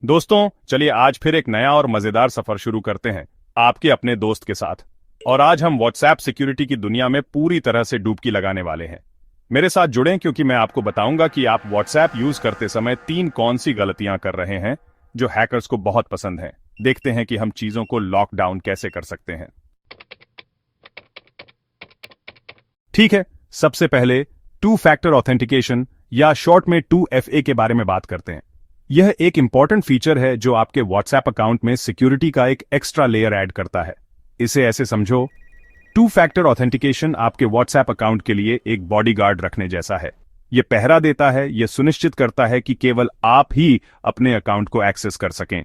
दोस्तों, चलिए आज फिर एक नया और मजेदार सफर शुरू करते हैं आपके अपने दोस्त के साथ। और आज हम व्हाट्सएप सिक्योरिटी की दुनिया में पूरी तरह से डुबकी लगाने वाले हैं। मेरे साथ जुड़ें क्योंकि मैं आपको बताऊंगा कि आप व्हाट्सएप यूज करते समय 3 कौन सी गलतियां कर रहे हैं जो हैकर्स को बहुत पसंद हैं। देखते हैं कि हम चीजों को लॉकडाउन कैसे कर सकते हैं। ठीक है, सबसे पहले 2 फैक्टर ऑथेंटिकेशन या शॉर्ट में 2FA के बारे में बात करते हैं। यह एक इंपॉर्टेंट फीचर है जो आपके व्हाट्सएप अकाउंट में सिक्योरिटी का एक एक्स्ट्रा लेयर ऐड करता है। इसे ऐसे समझो, 2 फैक्टर ऑथेंटिकेशन आपके व्हाट्सएप अकाउंट के लिए एक बॉडीगार्ड रखने जैसा है। यह पहरा देता है, यह सुनिश्चित करता है कि केवल आप ही अपने अकाउंट को एक्सेस कर सकें।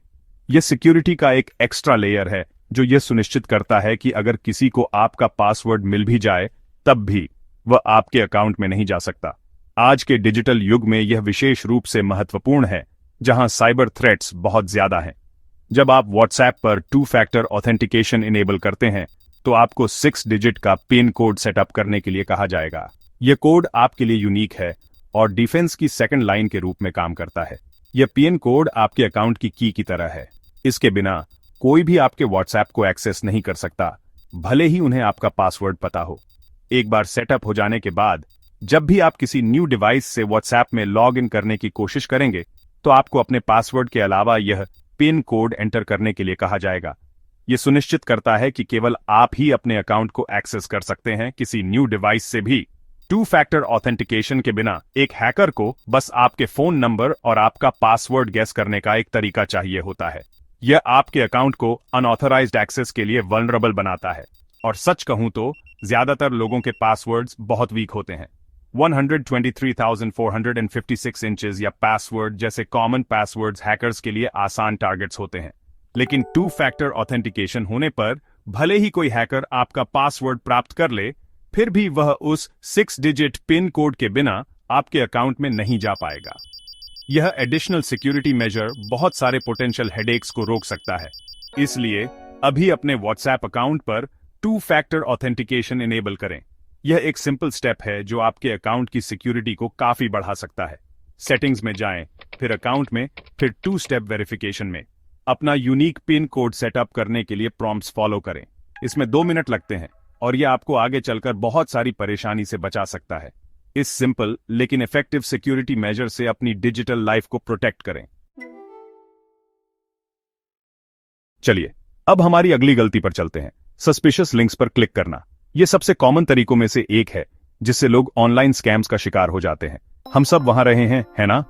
यह सिक्योरिटी का एक एक्स्ट्रा लेयर है जो यह सुनिश्चित करता है कि अगर किसी को आपका पासवर्ड मिल भी जाए तब भी वह आपके अकाउंट में नहीं जा सकता। आज के डिजिटल युग में यह विशेष रूप से महत्वपूर्ण है जहां साइबर थ्रेट्स बहुत ज्यादा हैं। जब आप व्हाट्सएप पर 2 फैक्टर ऑथेंटिकेशन इनेबल करते हैं तो आपको 6 डिजिट का पिन कोड सेटअप करने के लिए कहा जाएगा। यह कोड आपके लिए यूनिक है और डिफेंस की सेकंड लाइन के रूप में काम करता है। यह पिन कोड आपके अकाउंट की की तरह है। इसके बिना कोई भी आपके व्हाट्सएप को एक्सेस नहीं कर सकता, भले ही उन्हें आपका पासवर्ड पता हो। एक बार सेटअप हो जाने के बाद जब भी आप किसी न्यू डिवाइस से व्हाट्सएप में लॉग इन करने की कोशिश करेंगे तो आपको अपने पासवर्ड के अलावा यह पिन कोड एंटर करने के लिए कहा जाएगा। यह सुनिश्चित करता है कि केवल आप ही अपने अकाउंट को एक्सेस कर सकते हैं, किसी न्यू डिवाइस से भी। 2 फैक्टर ऑथेंटिकेशन के बिना एक हैकर को बस आपके फोन नंबर और आपका पासवर्ड गेस करने का एक तरीका चाहिए होता है। यह आपके अकाउंट को अनऑथराइज्ड एक्सेस के लिए वल्नरेबल बनाता है। और सच कहूं तो ज्यादातर लोगों के पासवर्ड्स बहुत वीक होते हैं। 123,456 इंचेस या पासवर्ड जैसे कॉमन पासवर्ड्स हैकर्स के लिए आसान टारगेट्स होते हैं। लेकिन 2 फैक्टर ऑथेंटिकेशन होने पर भले ही कोई हैकर आपका पासवर्ड प्राप्त कर ले, फिर भी वह उस 6 डिजिट पिन कोड के बिना आपके अकाउंट में नहीं जा पाएगा। यह एडिशनल सिक्योरिटी मेजर बहुत सारे पोटेंशियल हेडेक्स को रोक सकता है। इसलिए अभी अपने व्हाट्सएप अकाउंट पर 2 फैक्टर ऑथेंटिकेशन इनेबल करें। यह एक सिंपल स्टेप है जो आपके अकाउंट की सिक्योरिटी को काफी बढ़ा सकता है। सेटिंग्स में जाएं, फिर अकाउंट में, फिर 2 स्टेप वेरिफिकेशन में। अपना यूनिक पिन कोड सेटअप करने के लिए प्रॉम्प्ट्स फॉलो करें। इसमें 2 मिनट लगते हैं और यह आपको आगे चलकर बहुत सारी परेशानी से बचा सकता है। इस सिंपल लेकिन इफेक्टिव सिक्योरिटी मेजर से अपनी डिजिटल लाइफ को प्रोटेक्ट करें। चलिए अब हमारी अगली गलती पर चलते हैं, सस्पिशियस लिंक्स पर क्लिक करना। यह सबसे कॉमन तरीकों में से एक है जिससे लोग ऑनलाइन स्कैम्स का शिकार हो जाते हैं। हम सब वहां रहे हैं, है ना?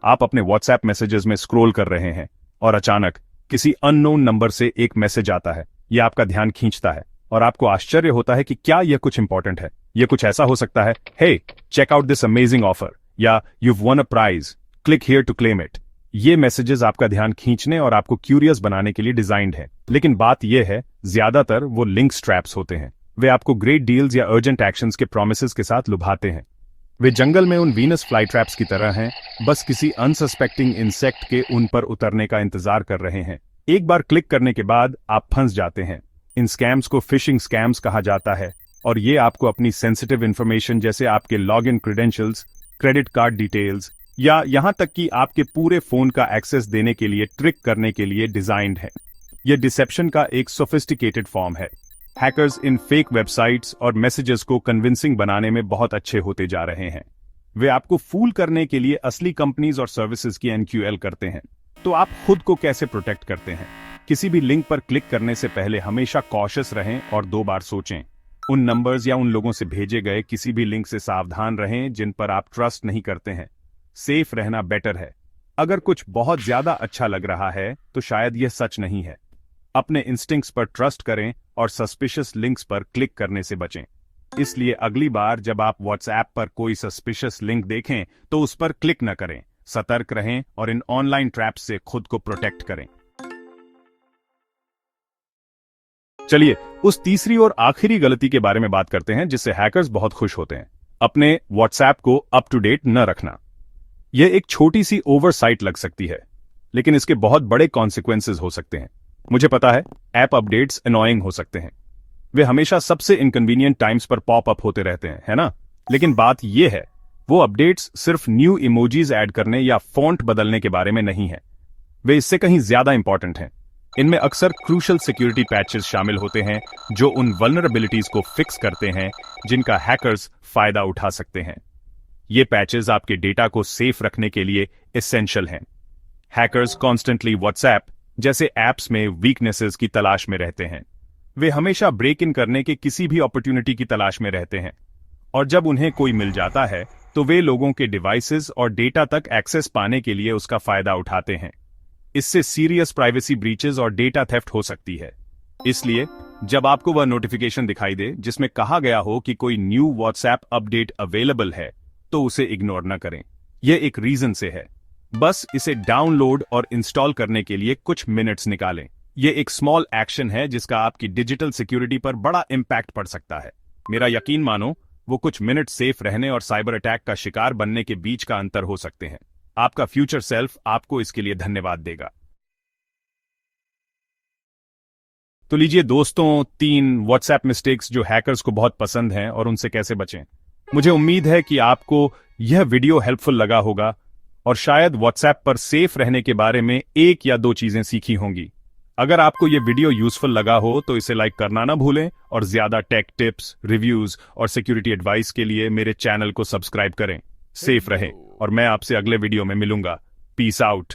आप अपने व्हाट्सएप मैसेजेस में स्क्रॉल कर रहे हैं और अचानक किसी अननोन नंबर से एक मैसेज आता है। यह आपका ध्यान खींचता है और आपको आश्चर्य होता है कि क्या यह कुछ इंपॉर्टेंट है। यह कुछ ऐसा हो सकता है, hey check out this amazing offer, या you've won a prize, click here to claim it। ये मैसेजेस आपका ध्यान खींचने और आपको क्यूरियस बनाने के लिए डिजाइंड हैं। लेकिन बात यह है, ज्यादातर वो लिंक ट्रैप्स होते हैं। वे आपको ग्रेट डील्स या अर्जेंट एक्शंस के प्रोमिसेस के साथ लुभाते हैं। वे जंगल में उन वीनस फ्लाई ट्रैप्स की तरह हैं, बस किसी अनसस्पेक्टिंग इंसेक्ट के उन पर उतरने का इंतजार कर रहे हैं। एक बार क्लिक करने के बाद आप फंस जाते हैं। इन स्कैम्स को फिशिंग स्कैम्स कहा जाता है और ये आपको अपनी सेंसिटिव इंफॉर्मेशन जैसे आपके login credentials, credit card details या यहां तक कि आपके पूरे फोन का एक्सेस देने के लिए ट्रिक करने के लिए डिजाइन्ड है। यह डिसेप्शन का एक सोफिस्टिकेटेड फॉर्म है। हैकर्स इन फेक वेबसाइट्स और मैसेजेस को कन्विंसिंग बनाने में बहुत अच्छे होते जा रहे हैं। वे आपको फूल करने के लिए असली कंपनीज और सर्विसेज की एनक्यूएल करते हैं। तो आप खुद को कैसे प्रोटेक्ट करते हैं? किसी भी लिंक पर क्लिक करने से पहले हमेशा कॉशियस रहें और 2 बार सोचें। उन नंबर्स या उन लोगों से भेजे गए किसी भी लिंक से सावधान रहें जिन पर आप ट्रस्ट नहीं करते हैं। सेफ रहना बेटर है। अगर कुछ बहुत ज्यादा अच्छा लग रहा है तो शायद यह सच नहीं है। अपने इंस्टिंक्ट्स पर ट्रस्ट करें और सस्पिशियस लिंक्स पर क्लिक करने से बचें। इसलिए अगली बार जब आप व्हाट्सएप पर कोई सस्पिशियस लिंक देखें तो उस पर क्लिक न करें। सतर्क रहें और इन ऑनलाइन ट्रैप्स से खुद को प्रोटेक्ट करें। चलिए उस तीसरी और आखिरी गलती के बारे में बात करते हैं जिससे हैकर्स बहुत खुश होते हैं, अपने व्हाट्सएप को अप टू डेट न रखना। यह एक छोटी सी ओवरसाइट लग सकती है, लेकिन इसके बहुत बड़े कॉन्सिक्वेंसेस हो सकते हैं। मुझे पता है ऐप अपडेट्स अनोइंग हो सकते हैं। वे हमेशा सबसे इनकन्वीनियंट टाइम्स पर पॉप अप होते रहते हैं, है ना? लेकिन बात यह है, वो अपडेट्स सिर्फ न्यू इमोजीज ऐड करने या फॉन्ट बदलने के बारे में नहीं है। वे इससे कहीं ज्यादा इंपॉर्टेंट हैं। इनमें अक्सर क्रूशल सिक्योरिटी पैचेस शामिल होते हैं जो उन वल्नरेबिलिटीज को फिक्स करते हैं जिनका हैकर्स फायदा उठा सकते हैं। ये पैचेस आपके डेटा को सेफ रखने के लिए एसेंशियल हैं। हैकर्स कॉन्स्टेंटली व्हाट्सएप जैसे ऐप्स में वीकनेसेस की तलाश में रहते हैं। वे हमेशा ब्रेक इन करने के किसी भी अपॉर्चुनिटी की तलाश में रहते हैं, और जब उन्हें कोई मिल जाता है तो वे लोगों के डिवाइसेस और डेटा तक एक्सेस पाने के लिए उसका फायदा उठाते हैं। इससे सीरियस प्राइवेसी ब्रीचेस और डेटा थेफ्ट हो सकती है। इसलिए जब आपको वह नोटिफिकेशन दिखाई दे जिसमें कहा गया हो कि कोई न्यू व्हाट्सएप अपडेट अवेलेबल है, तो उसे इग्नोर न करें। यह एक रीजन से है। बस इसे डाउनलोड और इंस्टॉल करने के लिए कुछ मिनट्स निकालें। यह एक स्मॉल एक्शन है जिसका आपकी डिजिटल सिक्योरिटी पर बड़ा इंपैक्ट पड़ सकता है। मेरा यकीन मानो, वो कुछ मिनट सेफ रहने और साइबर अटैक का शिकार बनने के बीच का अंतर हो सकते हैं। आपका फ्यूचर सेल्फ आपको इसके लिए धन्यवाद देगा। तो लीजिए दोस्तों, 3 व्हाट्सएप मिस्टेक्स जो हैकर्स को बहुत पसंद हैं और उनसे कैसे बचें। मुझे उम्मीद है कि आपको यह वीडियो हेल्पफुल लगा होगा और शायद व्हाट्सएप पर सेफ रहने के बारे में 1 या 2 चीजें सीखी होंगी। अगर आपको यह वीडियो यूजफुल लगा हो तो इसे लाइक करना ना भूलें और ज्यादा टेक टिप्स, रिव्यूज और सिक्योरिटी एडवाइस के लिए मेरे चैनल को सब्सक्राइब करें। सेफ रहें और मैं आपसे अगले वीडियो में मिलूंगा। Peace out.